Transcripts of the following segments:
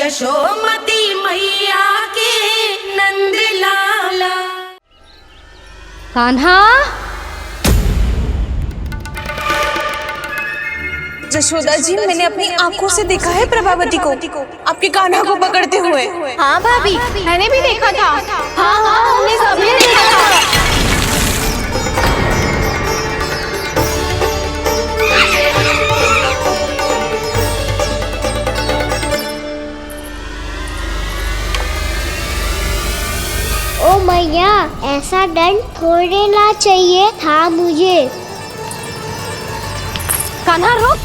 यशोमती मैया के नंद लाला। कान्हा, जशोदा जी, मैंने अपनी आंखों से देखा है प्रभावती को आपके कान्हा को पकड़ते हुए। हाँ भाभी, मैंने भी देखा था। हाँ हाँ, हमने सबने देखा था। ओ मैया, ऐसा दंड थोड़े ना चाहिए था मुझे। कान्हा रुक,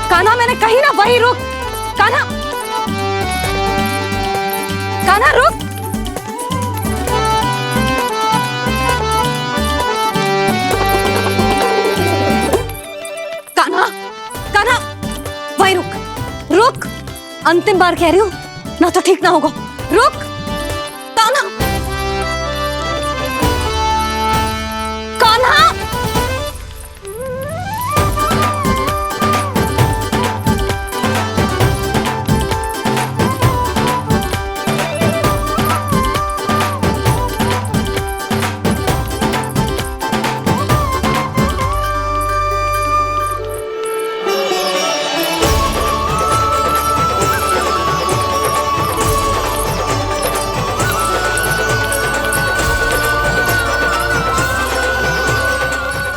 कान्हा मैंने कही ना वही रुक। कान्हा, कान्हा रुक। कान्हा, कान्हा वही रुक, रुक। अंतिम बार कह रही हूँ, ना तो ठीक ना होगा। रुक कान्हा, कान्हा।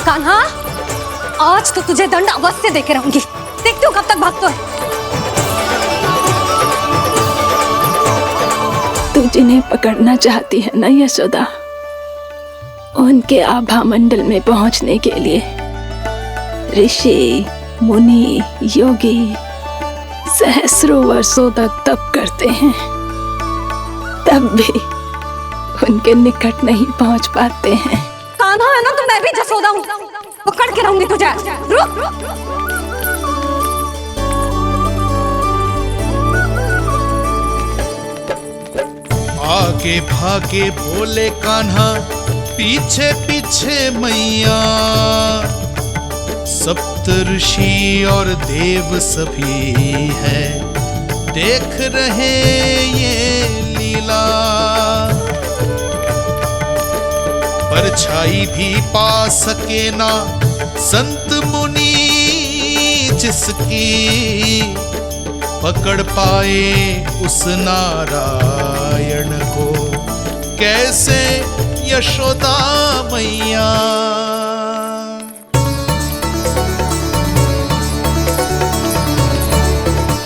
कान्हा, आज तो तुझे दंड अवश्य देके रहूंगी। देखती हूँ कब तक भागते है। तू जिन्हें पकड़ना चाहती है ना यशोदा, उनके आभा मंडल में पहुंचने के लिए ऋषि, मुनि, योगी सहस्रों वर्षों तक तप करते हैं, तब भी उनके निकट नहीं पहुंच पाते हैं। कान्हा है ना, तो मैं भी जसोदा हूँ, पकड़ के रहूंगी तुझे। रुक, आगे भागे बोले कान्हा, पीछे पीछे मैया। सप्त ऋषि और देव सभी है, देख रहे ये लीला। परछाई भी पा सके ना संत मुनि जिसकी, पकड़ पाए उस नारायण को कैसे यशोदा मैया।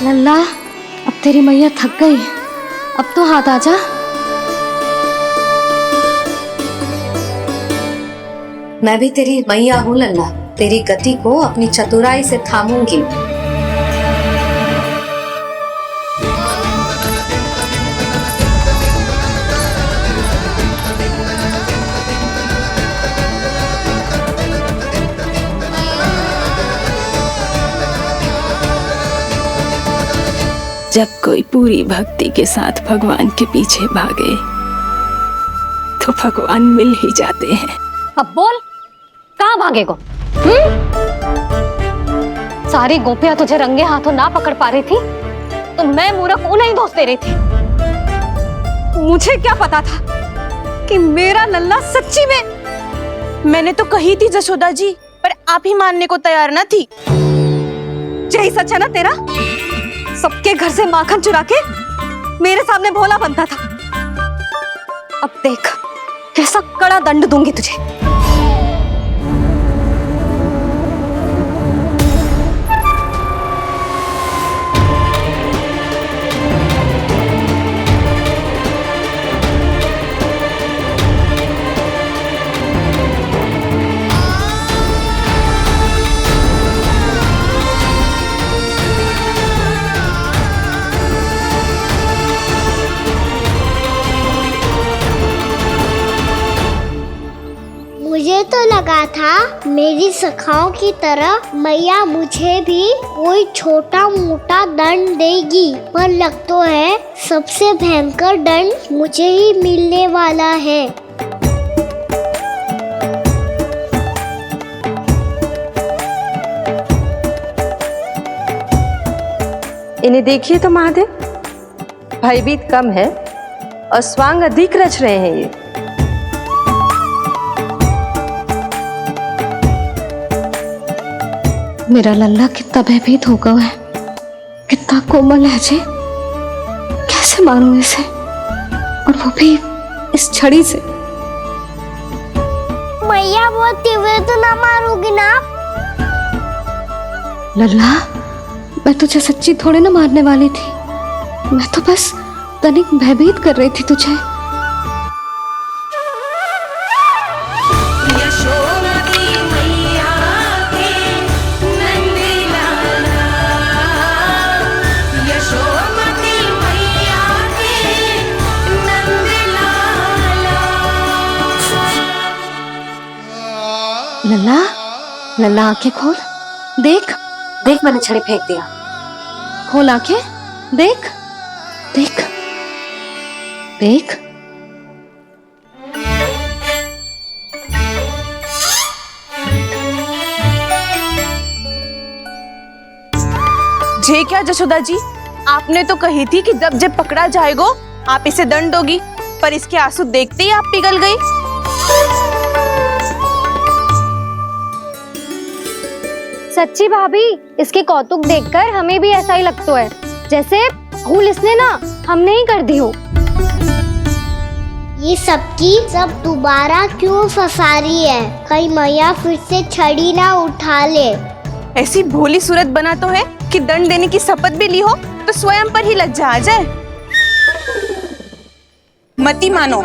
लल्ला, अब तेरी मैया थक गई, अब तो हाथ आजा। मैं भी तेरी मैया हूँ लल्ला, तेरी गति को अपनी चतुराई से थामूंगी। जब कोई पूरी भक्ति के साथ भगवान के पीछे भागे तो भगवान मिल ही जाते हैं। अब बोल, कहाँ भागेगो? सारी गोपियां तुझे रंगे हाथों ना पकड़ पा रही थी, तो मैं मूर्ख उन्हें ही दोष दे रही थी। मुझे क्या पता था कि मेरा लल्ला सच्ची में। मैंने तो कही थी जशोदा जी, पर आप ही मानने को तैयार न थी। यही सच है ना तेरा? सबके घर से माखन चुरा के मेरे सामने भोला बनता था। अब देख कैसा कड़ा दंड दूंगी तुझे। मुझे तो लगा था मेरी सखाओं की तरह मैया मुझे भी कोई छोटा मोटा दंड देगी, पर लग तो है सबसे भयंकर दंड मुझे ही मिलने वाला है। इन्हें देखिए तो महादेव, भयभीत कम है और स्वांग अधिक रच रहे हैं ये। मेरा लल्ला कितना भयभीत हो गया है, कितना कोमल है जी। कैसे मारूं इसे, और वो भी इस छड़ी से। मैया बहुत तीव्र तो ना मारोगी ना? लल्ला, मैं तुझे सच्ची थोड़ी ना मारने वाली थी, मैं तो बस तनिक भयभीत कर रही थी तुझे। यशोमती मैया के नंद लाला, यशोमती मैया के नंद लाला। लल्ला, लल्ला आंखें खोल, देख देख मैंने छड़ी फेंक दिया। खोल आंखें, देख देख देख। जे क्या जशोदा जी, आपने तो कही थी कि जब जब पकड़ा जाएगा आप इसे दंड दोगी, पर इसके आंसू देखते ही आप पिघल गई। सच्ची भाभी, इसके कौतुक देखकर हमें भी ऐसा ही लगता है जैसे भूल इसने ना हमने ही कर दी हो। ये सबकी सब दोबारा क्यों फंसा रही है? कहीं मैया फिर से छड़ी ना उठा ले। ऐसी भोली सूरत बना तो है कि दंड देने की शपथ भी ली हो तो स्वयं पर ही लज्जा आ जाए। मती मानो,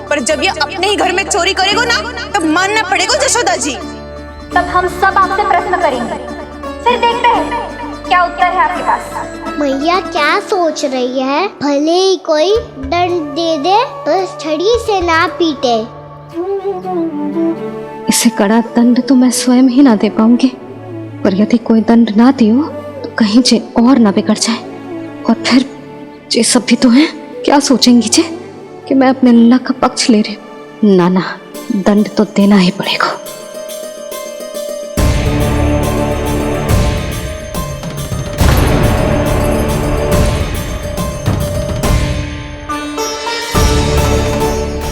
पर जब ये अपने ही घर में चोरी करेगा ना तब मानना पड़ेगा जशोदा जी। तब हम सब आपसे प्रश्न करेंगे, फिर देखते हैं क्या उत्तर है आपके पास। मैया क्या सोच रही है? भले ही कोई दंड दे दे, बस छड़ी से ना पीटे। इसे कड़ा दंड तो मैं स्वयं ही ना दे पाऊंगी, पर यदि कोई दंड ना दियो तो कहीं जे और ना बिगड़ जाए, और फिर जे सब भी तो हैं, क्या सोचेंगी जे कि मैं अपने लल्ला का पक्ष ले रही हूँ। ना ना, दंड तो देना ही पड़ेगा।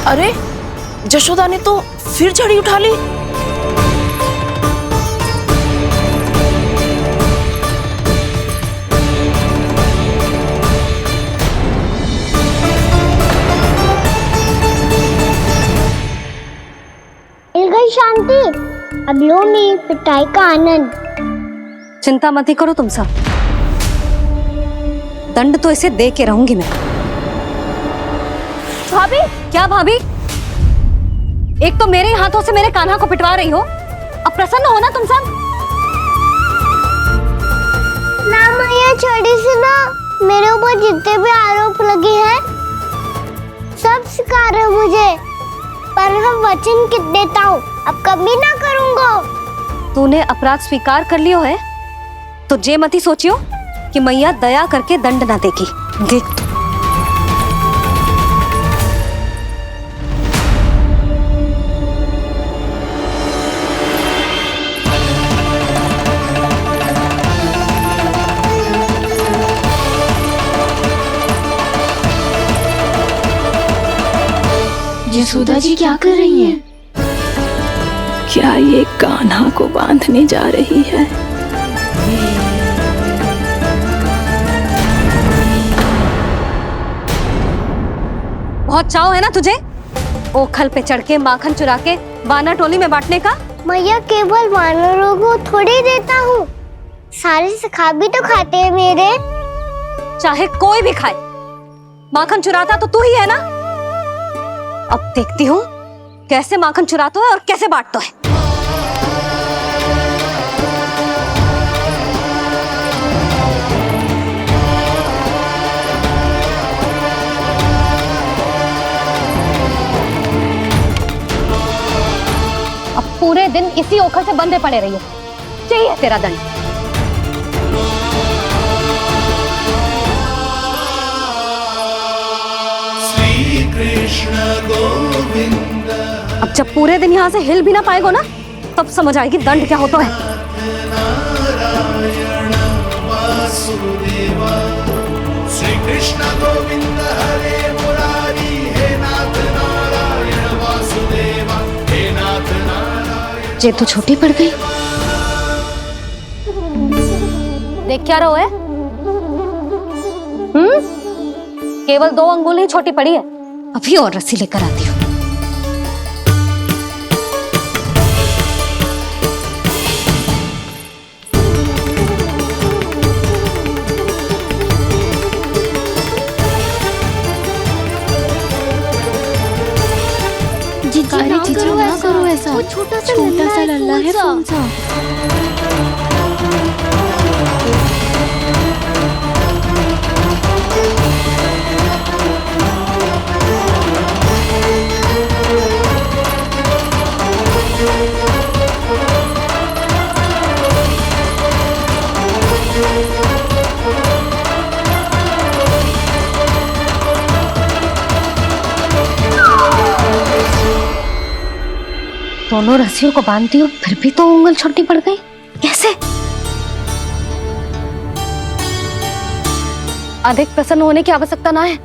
अरे जशोदा ने तो फिर छड़ी उठा ली। मिल गई शांति, अब लो मेरी पिटाई का आनंद। चिंता मत ही करो तुम सब, दंड तो इसे दे के रहूंगी मैं। भाभी, क्या भाभी? एक तो मेरे हाथों से मेरे कान्हा को पिटवा रही हो, अब प्रसन्न हो ना तुम सब? ना मैया, छड़ी से ना मेरे ऊपर जितने भी आरोप लगे हैं सब स्वीकार है मुझे, पर मैं वचन कित देता हूँ, अब कभी ना करूँगा। तूने अपराध स्वीकार कर लियो है तो जे मत ही सोचियो कि मैया दया करके दंड ना देगी। देख तू। यशोदा जी क्या कर रही हैं? क्या ये कान्हा को बांधने जा रही है? बहुत चाव है ना तुझे ओखल पे चढ़ के माखन चुरा के वानर टोली में बांटने का? मैया, केवल वानरों को थोड़ी देता हूँ, सारे सखा भी तो खाते हैं मेरे। चाहे कोई भी खाए, माखन चुराता तो तू ही है ना। अब देखती हूँ कैसे माखन चुराता है और कैसे बांटता है। अब पूरे दिन इसी ओखल से बंधे पड़े रहिए, चाहिए तेरा दंड। अब जब पूरे दिन यहाँ से हिल भी ना पाएगो ना, तब समझ आएगी दंड क्या होता है। कृष्ण गोविंद हरे मुरारी, हे नाथ नारायण वासुदेवा, हे नाथ नारायण। जे तू छोटी पड़ गई। देख क्या रहो है? केवल 2 अंगुल ही छोटी पड़ी है, अभी और रस्सी लेकर आती हूँ। जीजी ना करो ऐसा, वो छोटा सा लल्ला है कौन सा? दोनों रस्सियों को बांधती हूँ, फिर भी तो उंगल छोटी पड़ गई। कैसे? अधिक प्रसन्न होने की आवश्यकता ना है,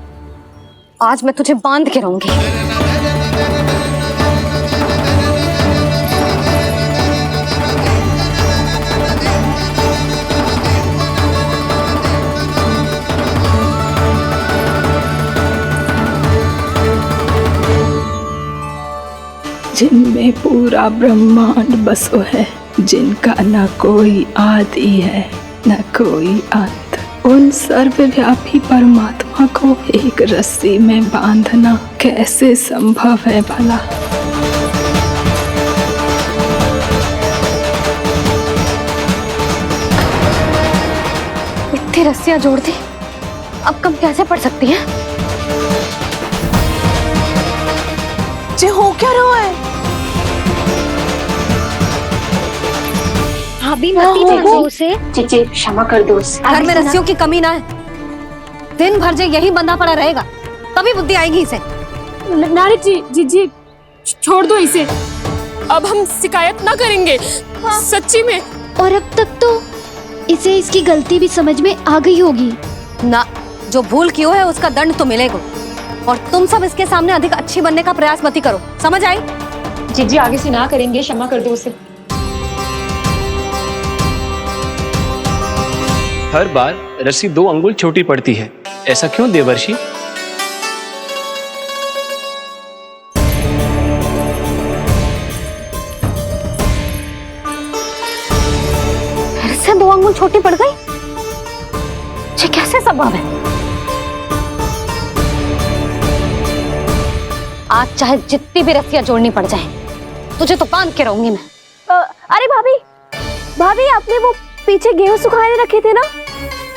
आज मैं तुझे बांध के रहूंगी। जिनमें पूरा ब्रह्मांड बसो है, जिनका न कोई आदि है न कोई अंत, उन सर्वव्यापी परमात्मा को एक रस्सी में बांधना कैसे संभव है भला? इतनी रस्सियां जोड़ दी, अब कम कैसे पड़ सकती हैं? जे हो क्या रहा है? भाभी मती देखो उसे। जीजी क्षमा कर दो उसे। घर में रस्सियों की कमी ना है, दिन भर जो यही बंधा पड़ा रहेगा तभी बुद्धि आएगी इसे। नारी जी छोड़ दो इसे, अब हम शिकायत ना करेंगे। सच्ची में। और अब तक तो इसे इसकी गलती भी समझ में आ गई होगी ना। जो भूल की है उसका दंड तो मिलेगा, और तुम सब इसके सामने अधिक अच्छी बनने का प्रयास मत करो, समझ आई? जीजी आगे से ना करेंगे, क्षमा कर दो उसे। हर बार रस्सी 2 अंगुल छोटी पड़ती है, ऐसा क्यों देवर्षि? फिर से 2 अंगुल छोटी पड़ गई? ये कैसे संभव है? आज चाहे जितनी भी रस्सियां जोड़नी पड़ जाए, तुझे तो बांध के रहूंगी मैं। अरे भाभी आपने वो पीछे गेहूं सुखाने रखे थे ना,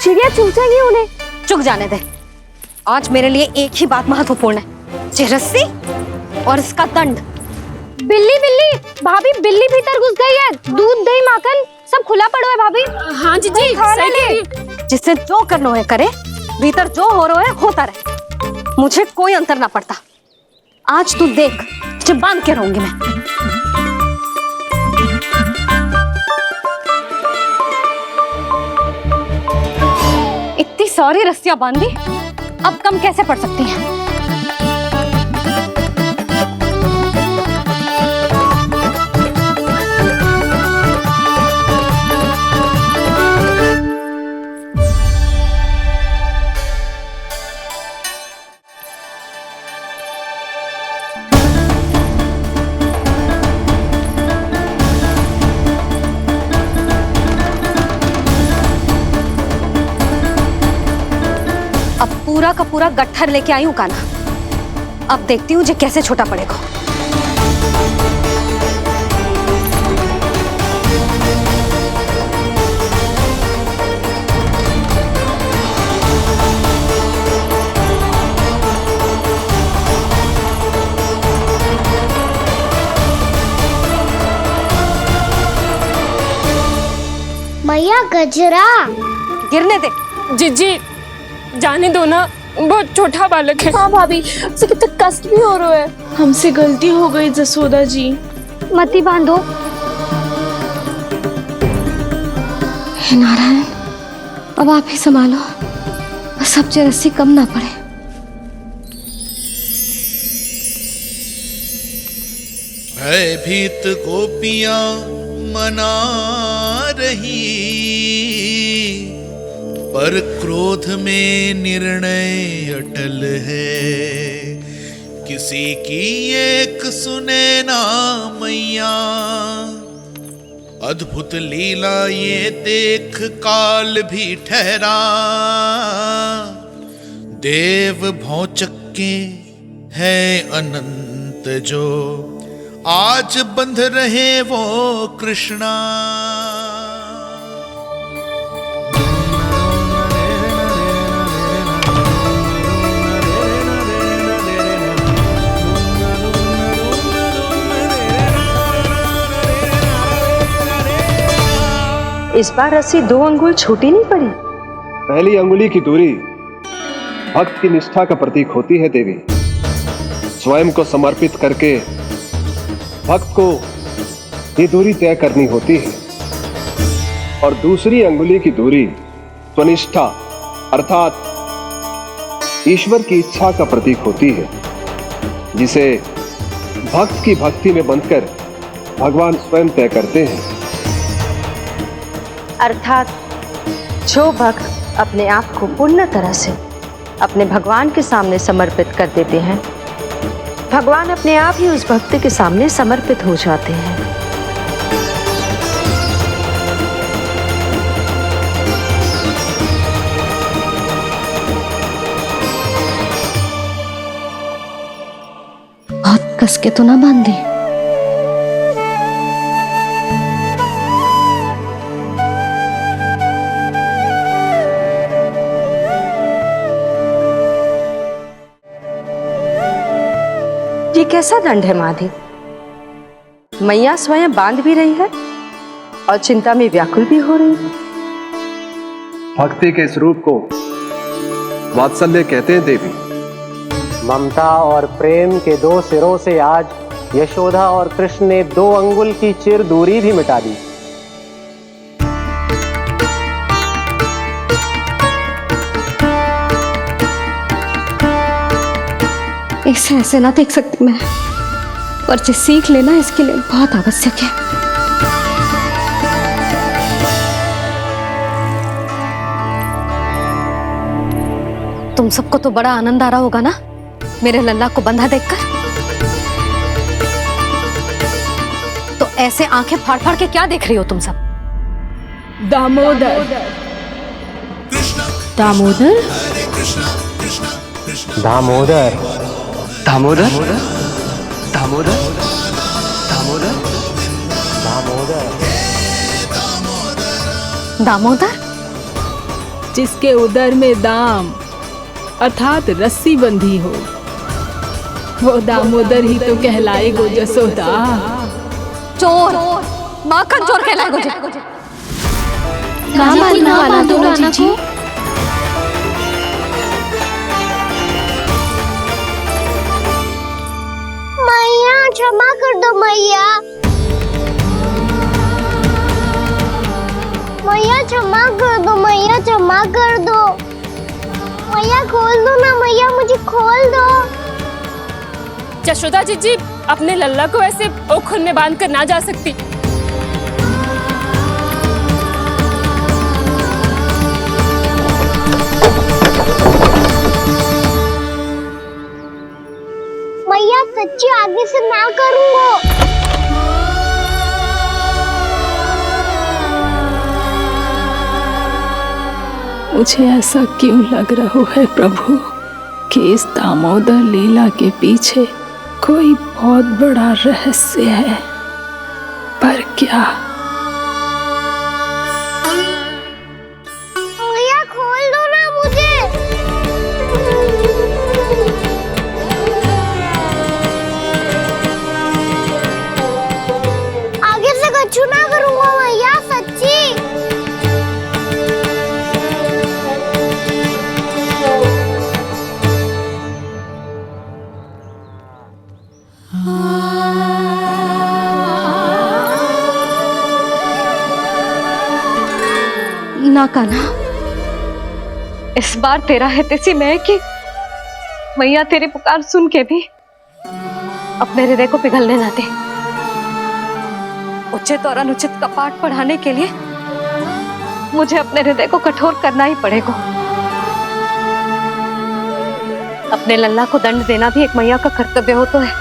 चिड़िया चुग जाएंगी उन्हें। चुक जाने दे, आज मेरे लिए एक ही बात महत्वपूर्ण है, ये रस्सी और इसका दंड। बिल्ली भाभी, बिल्ली भीतर घुस गई है। दूध दही माखन सब खुला पड़ा है भाभी। हाँ जीजी सही कह रही है। जिससे जो करना है करे, भीतर जो हो रहा है होता रहे, मुझे कोई अंतर ना पड़ता। आज तू देख, तुझे बांध के रहूंगी मैं। इतनी सारी रस्सियां बांधी, अब कम कैसे पड़ सकती हैं? पूरा का पूरा गट्ठर लेके आई हूं कान्हा, अब देखती हूँ जे कैसे छोटा पड़ेगा। मैया गजरा गिरने दे। जीजी जाने दो ना, बहुत छोटा बालक है। हाँ भाभी, उसे कितना कष्ट भी हो रहा है। हमसे गलती हो गई जसोदा जी। मती बांधो। हे नारायण, अब आप ही संभालो, बस बस अब जे रस्सी कम ना पड़े। भयभीत गोपियां मना रही, पर क्रोध में निर्णय अटल है। किसी की एक सुने ना मैया, अद्भुत लीला ये देख काल भी ठहरा। देव भौचक्के है अनंत जो, आज बंध रहे वो कृष्णा। इस बार रस्सी 2 अंगुल छोटी नहीं पड़ी। पहली अंगुली की दूरी भक्त की निष्ठा का प्रतीक होती है देवी। स्वयं को समर्पित करके भक्त को ये दूरी तय करनी होती है। और दूसरी अंगुली की दूरी स्वनिष्ठा अर्थात ईश्वर की इच्छा का प्रतीक होती है, जिसे भक्त की भक्ति में बंधकर भगवान स्वयं तय करते हैं। अर्थात जो भक्त अपने आप को पूर्ण तरह से अपने भगवान के सामने समर्पित कर देते हैं, भगवान अपने आप ही उस भक्त के सामने समर्पित हो जाते हैं। बहुत कस के तो ना बांधी। ये कैसा दंड है माधी? मैया स्वयं बांध भी रही है और चिंता में व्याकुल भी हो रही है। भक्ति के इस रूप को वात्सल्य कहते हैं देवी। ममता और प्रेम के 2 सिरों से आज यशोदा और कृष्ण ने 2 अंगुल की चिर दूरी भी मिटा दी। इसे ऐसे ना देख सकती मैं, पर जो सीख लेना इसके लिए बहुत आवश्यक है। तुम सबको तो बड़ा आनंद आ रहा होगा ना मेरे लल्ला को बंधा देखकर। तो ऐसे आंखें फाड़ फाड़ के क्या देख रही हो तुम सब? दामोदर दामोदर दामोदर दामोदर दामोदर दामोदर दामोदर दामोदर जिसके उदर में दाम अर्थात रस्सी बंधी हो, वो दामोदर ही तो कहलाएगो जसोदा। चोर, माखन चोर कहलाएगो जे। कहाँ बांधना वाला दोनों जीजी? मैया क्षमा कर दो मैया। मैया क्षमा कर दो, मैया क्षमा कर दो। मैया खोल दो ना मैया, मुझे खोल दो। यशोदा जीजी अपने लल्ला को ऐसे ओखुन में बांध कर ना जा सकती। मैया सच्ची आगे से ना करूँगा। मुझे ऐसा क्यों लग रहा है प्रभु कि इस दामोदर लीला के पीछे कोई बहुत बड़ा रहस्य है, पर क्या? मैया खोल दो ना मुझे। आगे से कछु ना करूँगा मैया, सच्ची। ना कान्हा, इस बार तेरा है तेसी मैं कि मैया तेरी पुकार सुन के भी अपने हृदय को पिघलने ना दे। उचित और अनुचित का पाठ पढ़ाने के लिए मुझे अपने हृदय को कठोर करना ही पड़ेगा। अपने लल्ला को दंड देना भी एक मैया का कर्तव्य हो तो है,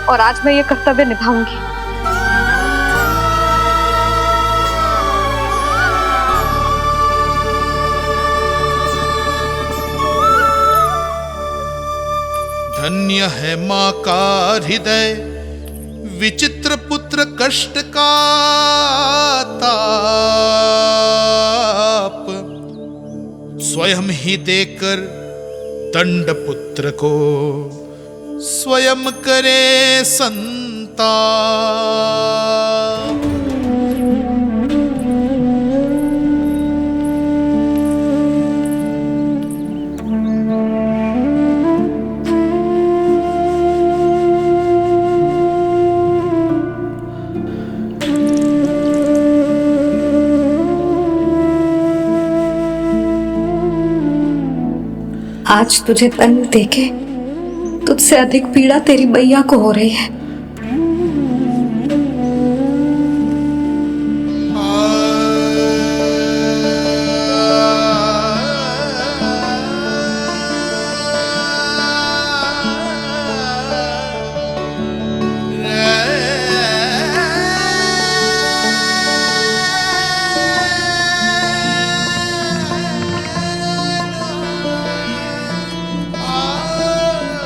और आज मैं ये कर्तव्य निभाऊंगी। धन्य है माँ का हृदय, विचित्र पुत्र कष्ट का ताप, स्वयं ही देकर दंड पुत्र को स्वयं करे संताप। आज तुझे दंड देके तुझसे अधिक पीड़ा तेरी मैया को हो रही है।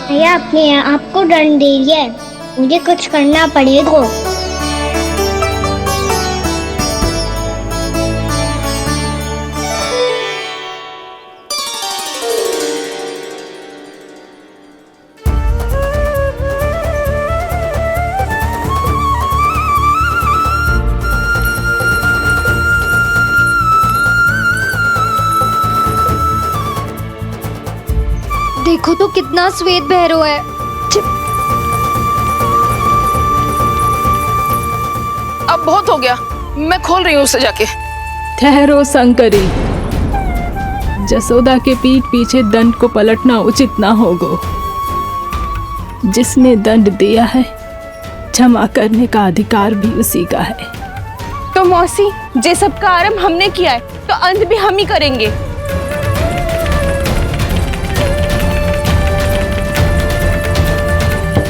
भैया अपने आप को दंड दे रही है, मुझे कुछ करना पड़ेगा। देखो तो कितना श्वेत बह रहा है। अब बहुत हो गया, मैं खोल रही हूँ उसे जाके। ठहरो शंकरी, जसोदा के पीठ पीछे दंड को पलटना उचित ना होगा। जिसने दंड दिया है क्षमा करने का अधिकार भी उसी का है। तो मौसी, जे सब का आरंभ हमने किया है तो अंत भी हम ही करेंगे।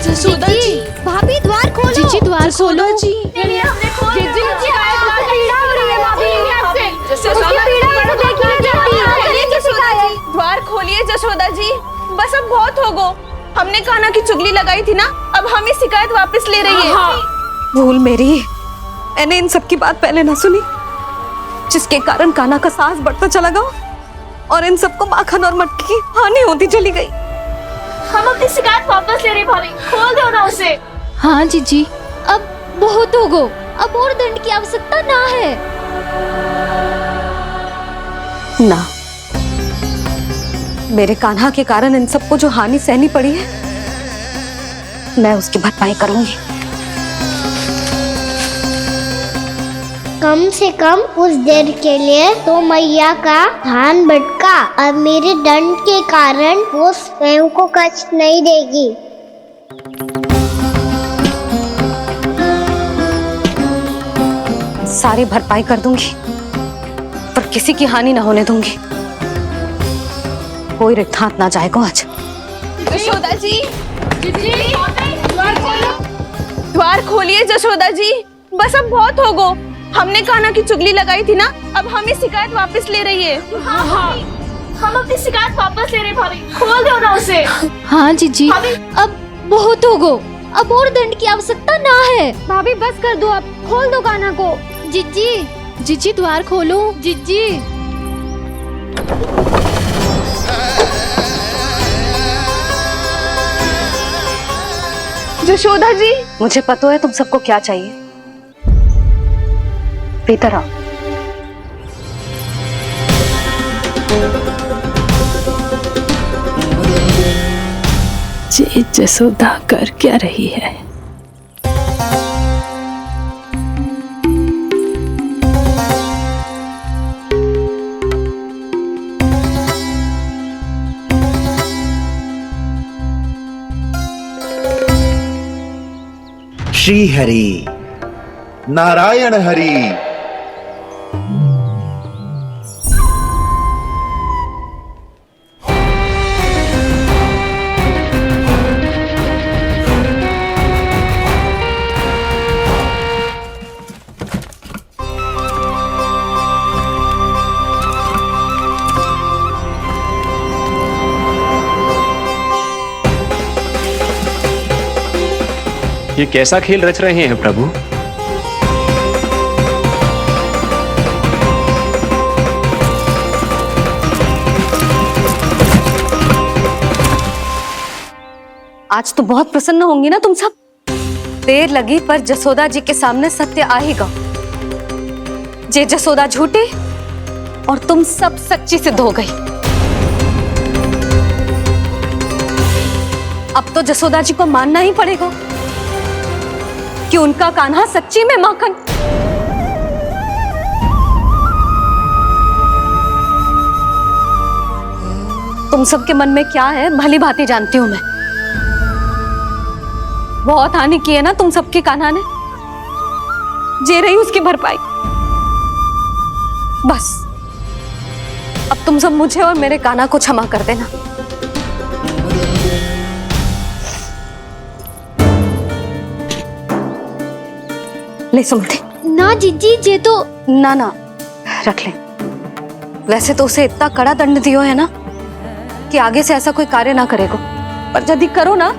जसोदा जी, भाभी द्वार खोलो। जीजी द्वार खोलो। जी द्वार खोलिए जसोदा जी, बस अब बहुत हो गो। हमने कान्हा की चुगली लगाई थी ना, अब हम ही शिकायत वापस ले रही है। भूल मेरी, मैंने इन सब की बात पहले ना सुनी, जिसके कारण कान्हा का साहस बढ़ता चला गया और इन सबको माखन और मटकी की हानि होती चली गई। हम अपनी शिकायत वापस ले रहे भाभी, खोल दो ना उसे। हाँ जीजी, अब बहुत हो गो, अब और दंड की आवश्यकता ना है। ना, मेरे कान्हा के कारण इन सबको जो हानि सहनी पड़ी है, मैं उसकी भरपाई करूंगी। कम से कम उस देर के लिए तो मैया का ध्यान भटका, अब मेरे दंड के कारण वो स्वयं को कष्ट नहीं देगी। सारी भरपाई कर दूंगी, पर किसी की हानि ना होने दूंगी। कोई रिक्त हाथ ना जाएगा आज। जशोदा जी, द्वार खोलिए जशोदा जी, बस अब बहुत हो गो। हमने कान्हा की चुगली लगाई थी ना, अब हम ही शिकायत वापस ले रही है। हाँ, हम अपनी शिकायत वापस ले रहे भाभी, खोल दो ना उसे। हाँ जीजी, अब बहुत हो गो, अब और दंड की आवश्यकता ना है। भाभी बस कर दो, अब खोल दो कान्हा को। जीजी, जीजी द्वार खोलो। जीजी, जशोदा जी, मुझे पता है तुम सबको क्या चाहिए। भीतर आओ। ये जसोदा कर क्या रही है? श्री हरि, नारायण हरि। ये कैसा खेल रच रहे हैं प्रभु? आज तो बहुत प्रसन्न होंगी ना तुम सब। देर लगी पर जसोदा जी के सामने सत्य आएगा। जे जसोदा झूठी और तुम सब सच्ची सिद्ध हो गई। अब तो जसोदा जी को मानना ही पड़ेगा कि उनका कान्हा सच्ची में माखन। तुम सबके मन में क्या है भली भांति जानती हूं मैं। बहुत हानि की है ना तुम सबके कान्हा ने, जे रही उसकी भरपाई। बस अब तुम सब मुझे और मेरे कान्हा को क्षमा कर देना। ले सुमति। ना जीजी, ये तो ना रख ले। वैसे तो उसे इतना कड़ा दंड दियो है ना कि आगे से ऐसा कोई कार्य ना करेगा, पर यदि करो ना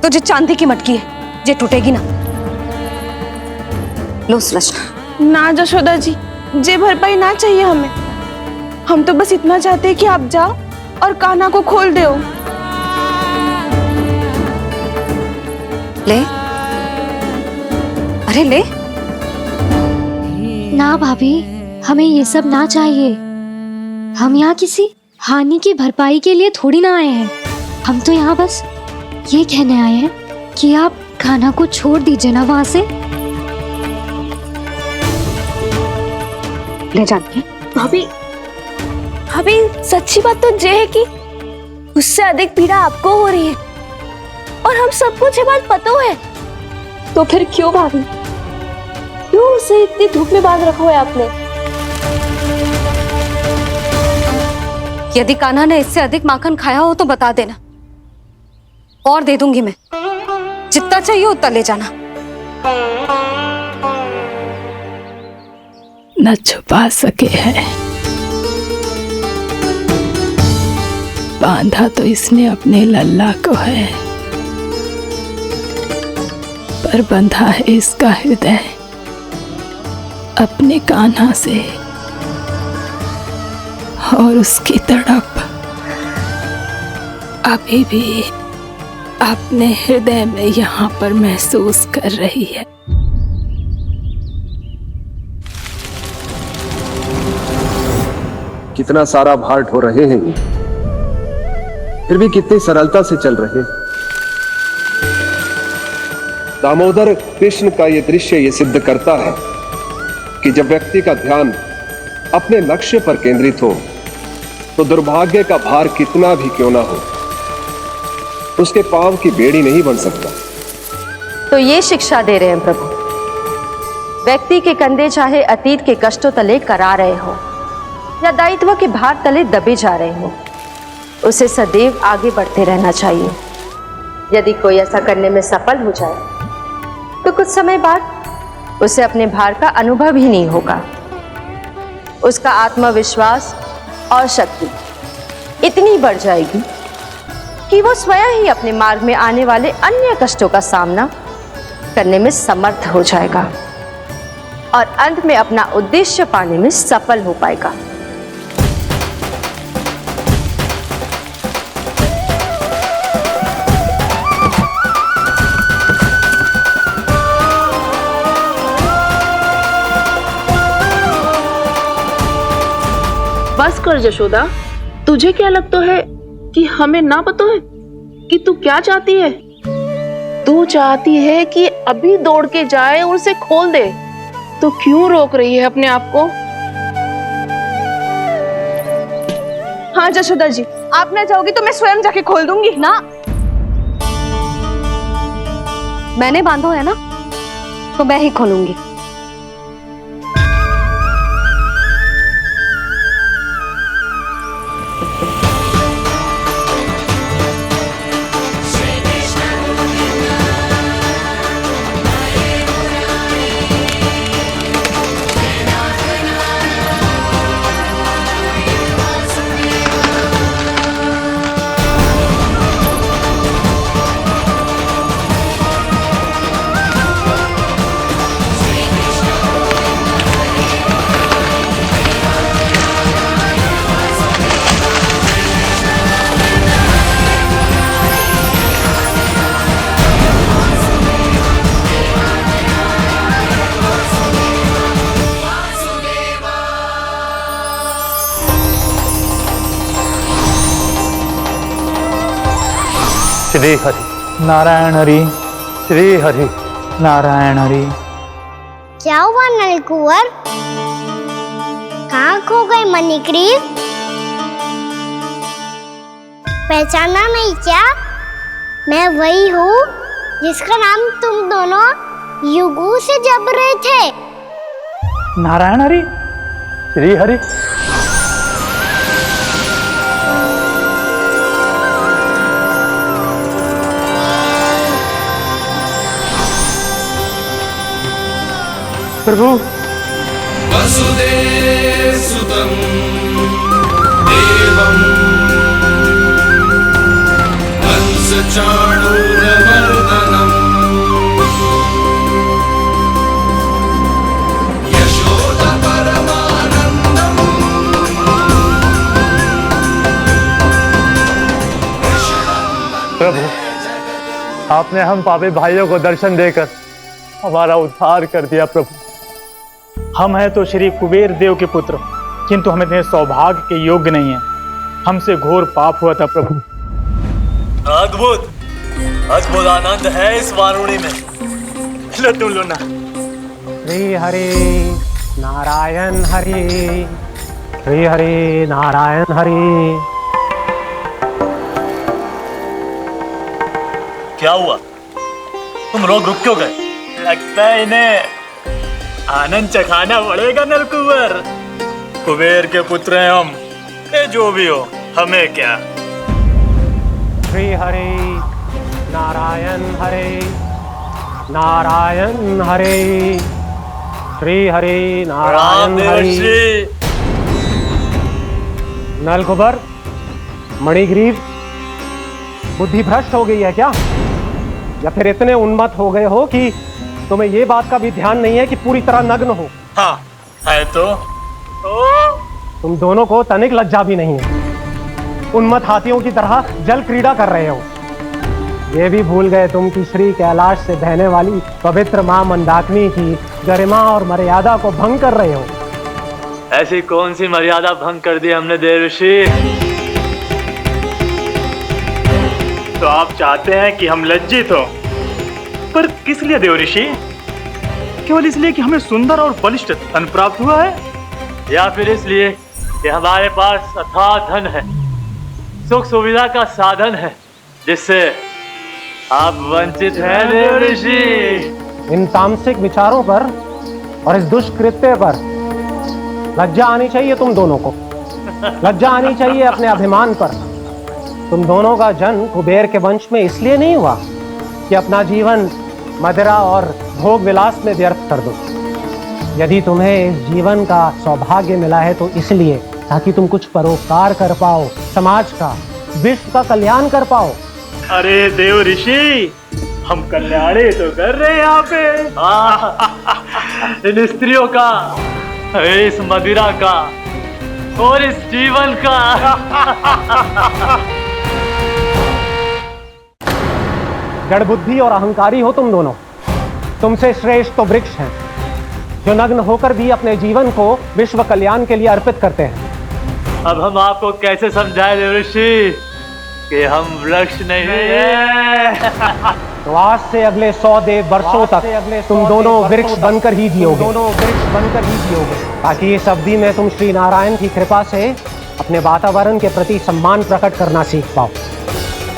तो जो चांदी की मटकी है जे टूटेगी ना। लो सुलक्षणा। ना जशोदा जी, जे भरपाई ना चाहिए हमें। हम तो बस इतना चाहते हैं कि आप जाओ और कान्हा को खोल दो। ले, अरे ले। ना भाभी, हमें ये सब ना चाहिए। हम यहाँ किसी हानि की भरपाई के लिए थोड़ी ना आए हैं। हम तो यहाँ बस ये कहने आए हैं कि आप कान्हा को छोड़ दीजिए ना वहां से। ले जानकी। भाभी, भाभी सच्ची बात तो ये है कि उससे अधिक पीड़ा आपको हो रही है और हम सबको ये बात पता है। तो फिर क्यों भाभी, क्यों उसे इतनी धूप में बांध रखा है आपने? यदि कान्हा ने इससे अधिक माखन खाया हो तो बता देना, और दे दूंगी मैं। जितना चाहिए उतना ले जाना। न छुपा सके हैं, बांधा तो इसने अपने लल्ला को है, पर बंधा है इसका हृदय अपने कान्हा से। और उसकी तड़प अभी भी अपने हृदय में यहाँ पर महसूस कर रही है। कितना सारा भार ढो रहे हैं, फिर भी कितनी सरलता से चल रहे। दामोदर कृष्ण का यह दृश्य ये सिद्ध करता है कि जब व्यक्ति का ध्यान अपने लक्ष्य पर केंद्रित हो तो दुर्भाग्य का भार कितना भी क्यों ना हो, उसके पांव की बेड़ी नहीं बन सकता। तो ये शिक्षा दे रहे हैं प्रभु, व्यक्ति के कंधे चाहे अतीत के कष्टों तले करा रहे हो या दायित्व के भार तले दबे जा रहे हो, उसे सदैव आगे बढ़ते रहना चाहिए। यदि कोई ऐसा करने में सफल हो जाए तो कुछ समय बाद उसे अपने भार का अनुभव ही नहीं होगा। उसका आत्मविश्वास और शक्ति इतनी बढ़ जाएगी कि वो स्वयं ही अपने मार्ग में आने वाले अन्य कष्टों का सामना करने में समर्थ हो जाएगा और अंत में अपना उद्देश्य पाने में सफल हो पाएगा। बस कर जशोदा, तुझे क्या लगता है कि हमें ना पता है कि तू क्या चाहती है? तू चाहती है कि अभी दौड़ के जाए और उसे खोल दे, तो क्यों रोक रही है अपने आप को? हाँ जशोदा जी, आप ना जाओगी तो मैं स्वयं जाके खोल दूंगी। ना, मैंने बांधो है ना, तो मैं ही खोलूंगी। श्री हरि नारायण हरि, श्री हरि नारायण हरि। क्या हुआ नलकुंवर? कहाँ खो गए मणिग्रीव? पहचाना नहीं क्या? मैं वही हूँ जिसका नाम तुम दोनों युगों से जप रहे थे। नारायण हरि, श्री हरि। प्रभु वसुदेवसुतं देवं कंसचाणूरमर्दनम् यशोदपरमानन्दम् प्रभु, आपने हम पापी भाइयों को दर्शन देकर हमारा उद्धार कर दिया। प्रभु, हम हैं तो श्री कुबेर देव के पुत्र, किंतु हम इतने सौभाग्य के योग्य नहीं हैं। हमसे घोर पाप हुआ था प्रभु। अद्भुत अद्भुत आनंद है इस वारुणी में। लो तुम लो ना। श्री हरि नारायण हरि, श्री हरि नारायण हरि। क्या हुआ? तुम रुक क्यों गए? लगता है इन्हें आनंद चखाना पड़ेगा नलकुंवर। कुबेर के पुत्र हैं हम, ये जो भी हो हमें क्या। श्री हरि नारायण हरि, नारायण हरि, श्री हरि नारायण हरि। नलकुबर, मणिग्रीव, बुद्धि भ्रष्ट हो गई है क्या? या फिर इतने उन्मत्त हो गए हो कि तुम्हें ये बात का भी ध्यान नहीं है कि पूरी तरह नग्न हो? हाँ है तो तुम दोनों को तनिक लज्जा भी नहीं है। उन्मत्त हाथियों की तरह जल क्रीड़ा कर रहे हो। ये भी भूल गए तुम कि श्री कैलाश से बहने वाली पवित्र मां मंदाकिनी की गरिमा और मर्यादा को भंग कर रहे हो। ऐसी कौन सी मर्यादा भंग कर दी हमने देवर्षि? तो आप चाहते हैं कि हम लज्जित हो, पर किस लिए देवर्षि? केवल इसलिए कि हमें सुंदर और बलिष्ठ धन प्राप्त हुआ है, या फिर इसलिए कि हमारे पास अथाह धन है, सुख सुविधा का साधन है, जिससे आप वंचित हैं देवर्षि? इन तामसिक विचारों पर और इस दुष्कृत्य पर लज्जा आनी चाहिए तुम दोनों को। लज्जा आनी चाहिए अपने अभिमान पर। तुम दोनों का जन्म कुबेर के वंश में इसलिए नहीं हुआ कि अपना जीवन मदिरा और भोग विलास में व्यर्थ कर दो। यदि तुम्हें इस जीवन का सौभाग्य मिला है तो इसलिए ताकि तुम कुछ परोपकार कर पाओ, समाज का, विश्व का कल्याण कर पाओ। अरे देव ऋषि, हम कल्याण तो कर रहे हैं यहाँ पे। इन स्त्रियों का, इस मदिरा का और इस जीवन का। जड़ बुद्धि और अहंकारी हो तुम दोनों। तुमसे श्रेष्ठ तो वृक्ष हैं, जो नग्न होकर भी अपने जीवन को विश्व कल्याण के लिए अर्पित करते हैं। अब हम आपको कैसे समझाएं देवर्षि कि हम वृक्ष नहीं हैं? तो आज से अगले 100 देव वर्षों तक तुम दोनों वृक्ष बनकर ही जियोगे। ताकि इस अवधि में तुम श्री नारायण की कृपा से अपने वातावरण के प्रति सम्मान प्रकट करना सीख पाओ।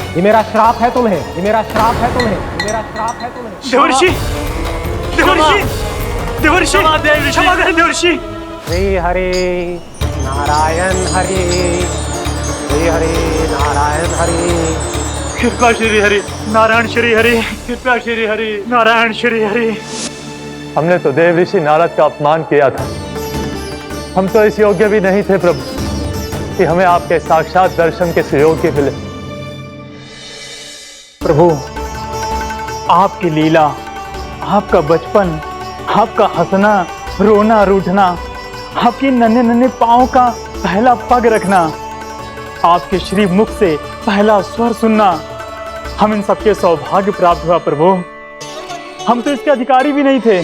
ये मेरा श्राप है तुम्हें, ये मेरा श्राप है तुम्हें, ये मेरा श्राप है तुम्हें। देवर्षि, देवर्षि, देवर्षि, क्षमा करें देवर्षि। श्री हरि नारायण हरि, श्री हरि नारायण हरि। कृपा श्री हरि नारायण श्री हरि, कृपा श्री हरि नारायण श्री हरि। हमने तो देव ऋषि नारद का अपमान किया था। हम तो इस योग्य भी नहीं थे प्रभु कि हमें आपके साक्षात दर्शन के सुयोग्य मिले। प्रभु, आपकी लीला, आपका बचपन, आपका हंसना, रोना, रूठना, आपकी नन्हे नन्हे पाँव का पहला पग रखना, आपके श्री मुख से पहला स्वर सुनना, हम इन सबके सौभाग्य प्राप्त हुआ प्रभु। हम तो इसके अधिकारी भी नहीं थे।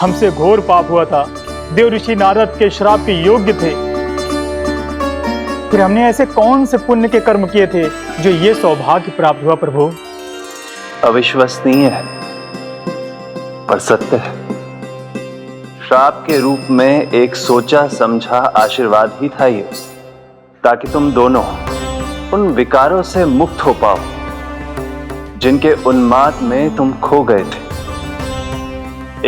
हमसे घोर पाप हुआ था, देव ऋषि नारद के श्राप के योग्य थे। फिर हमने ऐसे कौन से पुण्य के कर्म किए थे जो ये सौभाग्य प्राप्त हुआ प्रभु? अविश्वसनीय है पर सत्य है। श्राप के रूप में एक सोचा समझा आशीर्वाद ही था ये, ताकि तुम दोनों उन विकारों से मुक्त हो पाओ जिनके उन्माद में तुम खो गए थे।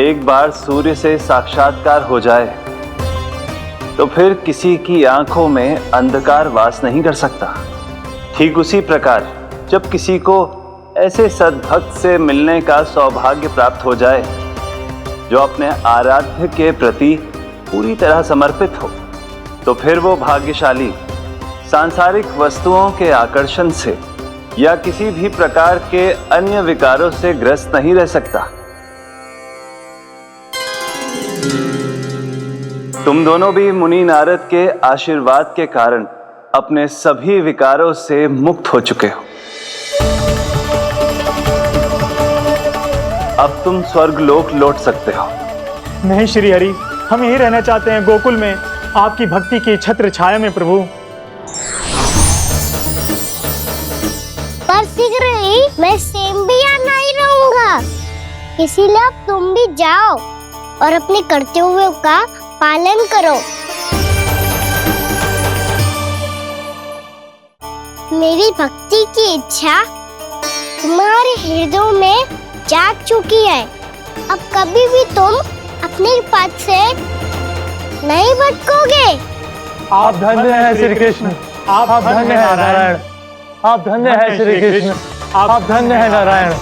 एक बार सूर्य से साक्षात्कार हो जाए तो फिर किसी की आंखों में अंधकार वास नहीं कर सकता। ठीक उसी प्रकार जब किसी को ऐसे सद्भक्त से मिलने का सौभाग्य प्राप्त हो जाए जो अपने आराध्य के प्रति पूरी तरह समर्पित हो, तो फिर वो भाग्यशाली सांसारिक वस्तुओं के आकर्षण से या किसी भी प्रकार के अन्य विकारों से ग्रस्त नहीं रह सकता। तुम दोनों भी मुनि नारद के आशीर्वाद के कारण अपने सभी विकारों से मुक्त हो चुके हो। अब तुम स्वर्गलोक लौट सकते हो। नहीं श्री हरि, हम यही रहना चाहते हैं गोकुल में, आपकी भक्ति की छत्र छाया में प्रभु। पर शीघ्र ही मैं सेम्बिया नहीं रहूंगा, इसीलिए अब तुम भी जाओ और अपने कर्तव्यों का पालन करो। मेरी भक्ति की इच्छा तुम्हारे हृदय में जाग चुकी है। अब कभी भी तुम अपने पथ से नहीं भटकोगे। आप धन्य हैं श्री कृष्ण, आप धन्य हैं नारायण, आप धन्य हैं श्री कृष्ण, आप धन्य हैं नारायण।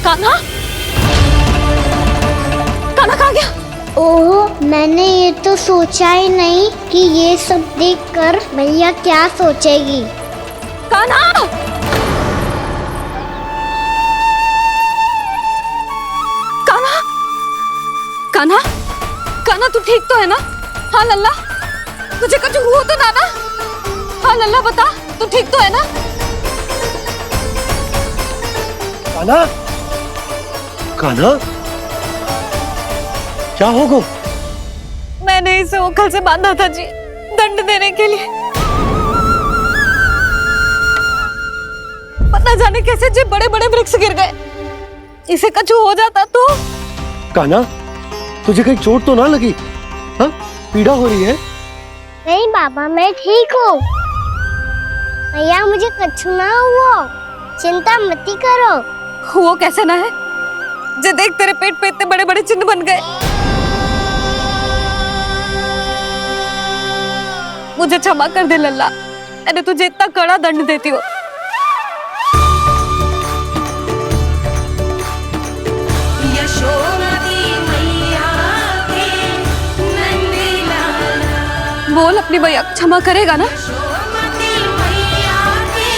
कान्हा, कान्हा कहाँ गया? ओह, मैंने ये तो सोचा ही नहीं कि ये सब देखकर मैया क्या सोचेगी। कान्हा! कान्हा! कान्हा! कान्हा तू ठीक तो है ना? हाँ लल्ला, तुझे कुछ हुआ तो ना ना? हाँ लल्ला बता, तू ठीक तो है ना? कान्हा, कान्हा, क्या होगा? मैंने इसे ओखल से बांधा था जी, दंड देने के लिए। पता जाने कैसे जी बड़े बड़े वृक्ष गिर गए। इसे कुछ हो जाता तो? कान्हा, तुझे कहीं चोट तो ना लगी? हाँ, पीड़ा हो रही है? नहीं बाबा, मैं ठीक हूँ। भैया मुझे कुछ ना हुआ, चिंता मत करो। वो कैसे ना है? जे देख तेरे पेट पे इतने बड़े बड़े चिन्ह बन गए। मुझे क्षमा कर दे लल्ला, मैंने तुझे इतना कड़ा दंड देती हो। यशोमती मैया के नंद लाला। बोल अपनी भैया क्षमा करेगा ना? यशोमती मैया के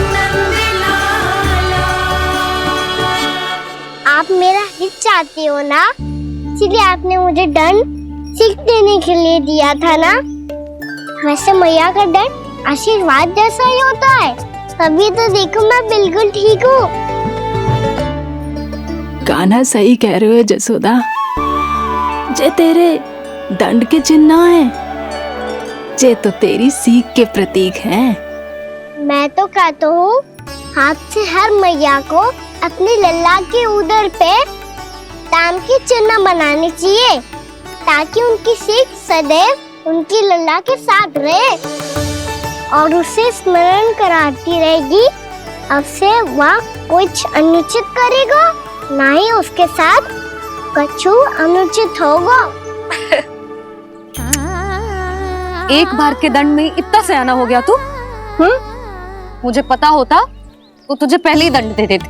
नंद लाला। आप मेरा हित चाहते हो ना, इसलिए आपने मुझे दंड सीख देने के लिए दिया था ना। वैसे मैया का दंड आशीर्वाद जैसा ही होता है, तभी तो देखो मैं बिल्कुल ठीक हूँ। कान्हा सही कह रहे हो जसोदा, जे तेरे दंड के चिन्ह है, जे तो तेरी सीख के प्रतीक हैं। मैं तो कहता हूँ हाथ से हर मैया को अपनी लल्ला के उदर पे ताम की चिन्ह बनानी चाहिए, ताकि उनकी सीख सदैव उनकी लल्ला के साथ रहे और उसे स्मरण कराती रहेगी। अब से वह कुछ अनुचित करेगा, ना ही उसके साथ कछु अनुचित होगा। एक बार के दंड में इतना सयाना हो गया तू? मुझे पता होता तो तुझे पहले ही दंड दे देती।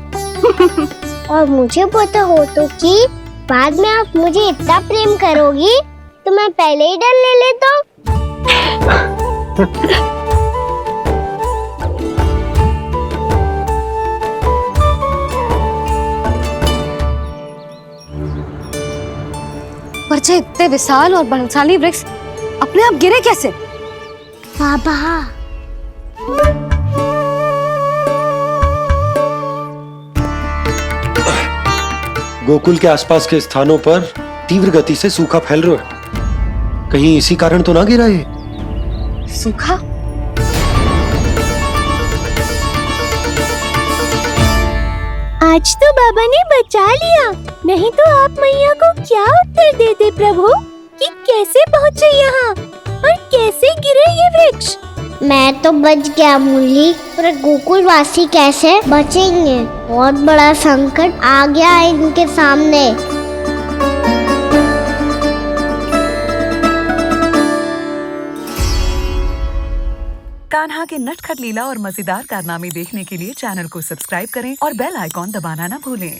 और मुझे पता हो तो कि बाद में आप मुझे इतना प्रेम करोगी तो मैं पहले ही डर ले लेता हूँ। पर जे इतने विशाल और बलशाली वृक्ष अपने आप गिरे कैसे? बाबा, गोकुल के आसपास के स्थानों पर तीव्र गति से सूखा फैल रहा है। कहीं इसी कारण तो ना गिरा ये? सूखा? आज तो बाबा ने बचा लिया, नहीं तो आप मैया को क्या उत्तर देते प्रभु कि कैसे पहुँचे यहाँ और कैसे गिरे ये वृक्ष? मैं तो बच गया मुरली, पर गोकुल वासी कैसे बचेंगे? बहुत बड़ा संकट आ गया है इनके सामने। कान्हा के नटखट लीला और मजेदार कारनामे देखने के लिए चैनल को सब्सक्राइब करें और बेल आइकॉन दबाना न भूलें।